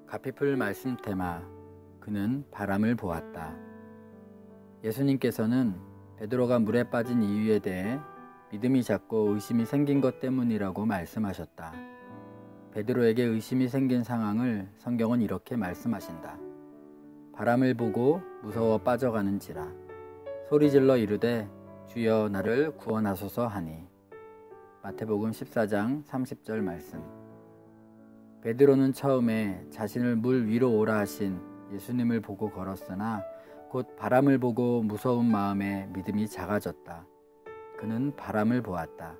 가피풀 말씀 테마 그는 바람을 보았다. 예수님께서는 베드로가 물에 빠진 이유에 대해 믿음이 작고 의심이 생긴 것 때문이라고 말씀하셨다. 베드로에게 의심이 생긴 상황을 성경은 이렇게 말씀하신다. 바람을 보고 무서워 빠져가는지라 소리질러 이르되 주여 나를 구원하소서 하니. 마태복음 14장 30절 말씀. 베드로는 처음에 자신을 물 위로 오라 하신 예수님을 보고 걸었으나 곧 바람을 보고 무서운 마음에 믿음이 작아졌다. 그는 바람을 보았다.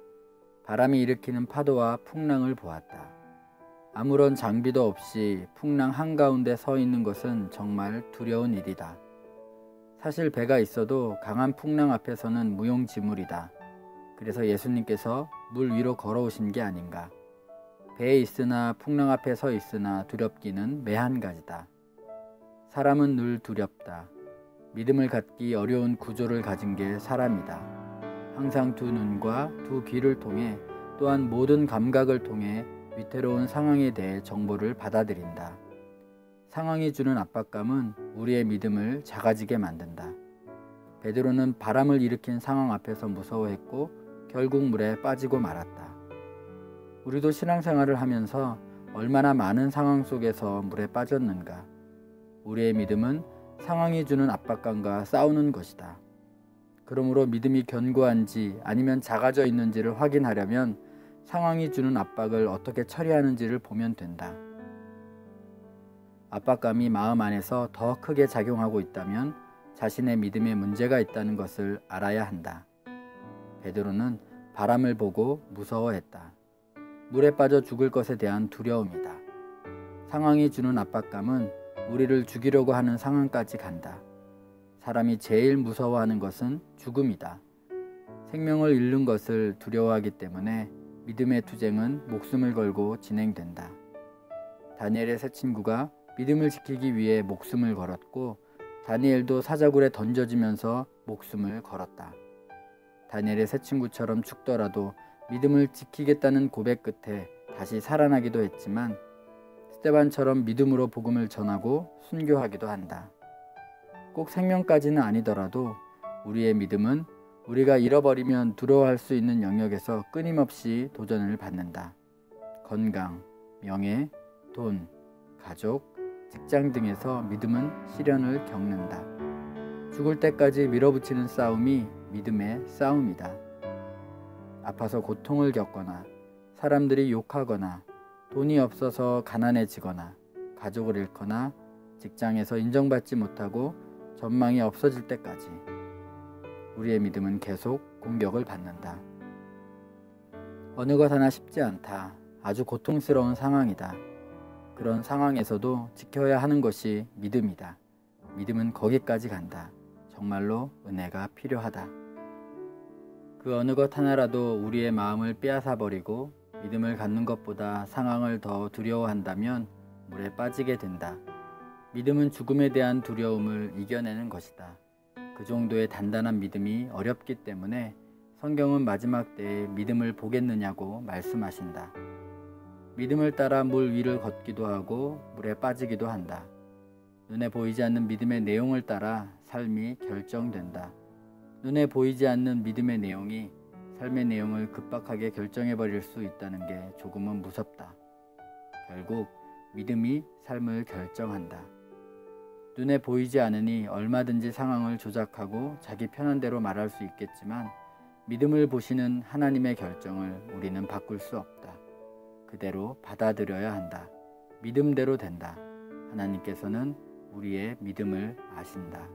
바람이 일으키는 파도와 풍랑을 보았다. 아무런 장비도 없이 풍랑 한가운데 서 있는 것은 정말 두려운 일이다. 사실 배가 있어도 강한 풍랑 앞에서는 무용지물이다. 그래서 예수님께서 물 위로 걸어오신 게 아닌가. 배에 있으나 풍랑 앞에 서 있으나 두렵기는 매한가지다. 사람은 늘 두렵다. 믿음을 갖기 어려운 구조를 가진 게 사람이다. 항상 두 눈과 두 귀를 통해 또한 모든 감각을 통해 위태로운 상황에 대해 정보를 받아들인다. 상황이 주는 압박감은 우리의 믿음을 작아지게 만든다. 베드로는 바람을 일으킨 상황 앞에서 무서워했고 결국 물에 빠지고 말았다. 우리도 신앙생활을 하면서 얼마나 많은 상황 속에서 물에 빠졌는가. 우리의 믿음은 상황이 주는 압박감과 싸우는 것이다. 그러므로 믿음이 견고한지 아니면 작아져 있는지를 확인하려면 상황이 주는 압박을 어떻게 처리하는지를 보면 된다. 압박감이 마음 안에서 더 크게 작용하고 있다면 자신의 믿음에 문제가 있다는 것을 알아야 한다. 베드로는 바람을 보고 무서워했다. 물에 빠져 죽을 것에 대한 두려움이다. 상황이 주는 압박감은 우리를 죽이려고 하는 상황까지 간다. 사람이 제일 무서워하는 것은 죽음이다. 생명을 잃는 것을 두려워하기 때문에 믿음의 투쟁은 목숨을 걸고 진행된다. 다니엘의 세 친구가 믿음을 지키기 위해 목숨을 걸었고 다니엘도 사자굴에 던져지면서 목숨을 걸었다. 다니엘의 세 친구처럼 죽더라도 믿음을 지키겠다는 고백 끝에 다시 살아나기도 했지만 스데반처럼 믿음으로 복음을 전하고 순교하기도 한다. 꼭 생명까지는 아니더라도 우리의 믿음은 우리가 잃어버리면 두려워할 수 있는 영역에서 끊임없이 도전을 받는다. 건강, 명예, 돈, 가족, 직장 등에서 믿음은 시련을 겪는다. 죽을 때까지 밀어붙이는 싸움이 믿음의 싸움이다. 아파서 고통을 겪거나 사람들이 욕하거나 돈이 없어서 가난해지거나 가족을 잃거나 직장에서 인정받지 못하고 전망이 없어질 때까지 우리의 믿음은 계속 공격을 받는다. 어느 것 하나 쉽지 않다. 아주 고통스러운 상황이다. 그런 상황에서도 지켜야 하는 것이 믿음이다. 믿음은 거기까지 간다. 정말로 은혜가 필요하다. 그 어느 것 하나라도 우리의 마음을 빼앗아버리고 믿음을 갖는 것보다 상황을 더 두려워한다면 물에 빠지게 된다. 믿음은 죽음에 대한 두려움을 이겨내는 것이다. 그 정도의 단단한 믿음이 어렵기 때문에 성경은 마지막 때에 믿음을 보겠느냐고 말씀하신다. 믿음을 따라 물 위를 걷기도 하고 물에 빠지기도 한다. 눈에 보이지 않는 믿음의 내용을 따라 삶이 결정된다. 눈에 보이지 않는 믿음의 내용이 삶의 내용을 급박하게 결정해버릴 수 있다는 게 조금은 무섭다. 결국 믿음이 삶을 결정한다. 눈에 보이지 않으니 얼마든지 상황을 조작하고 자기 편한 대로 말할 수 있겠지만 믿음을 보시는 하나님의 결정을 우리는 바꿀 수 없다. 그대로 받아들여야 한다. 믿음대로 된다. 하나님께서는 우리의 믿음을 아신다.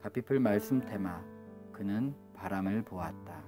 가피풀 말씀 테마 그는 바람을 보았다.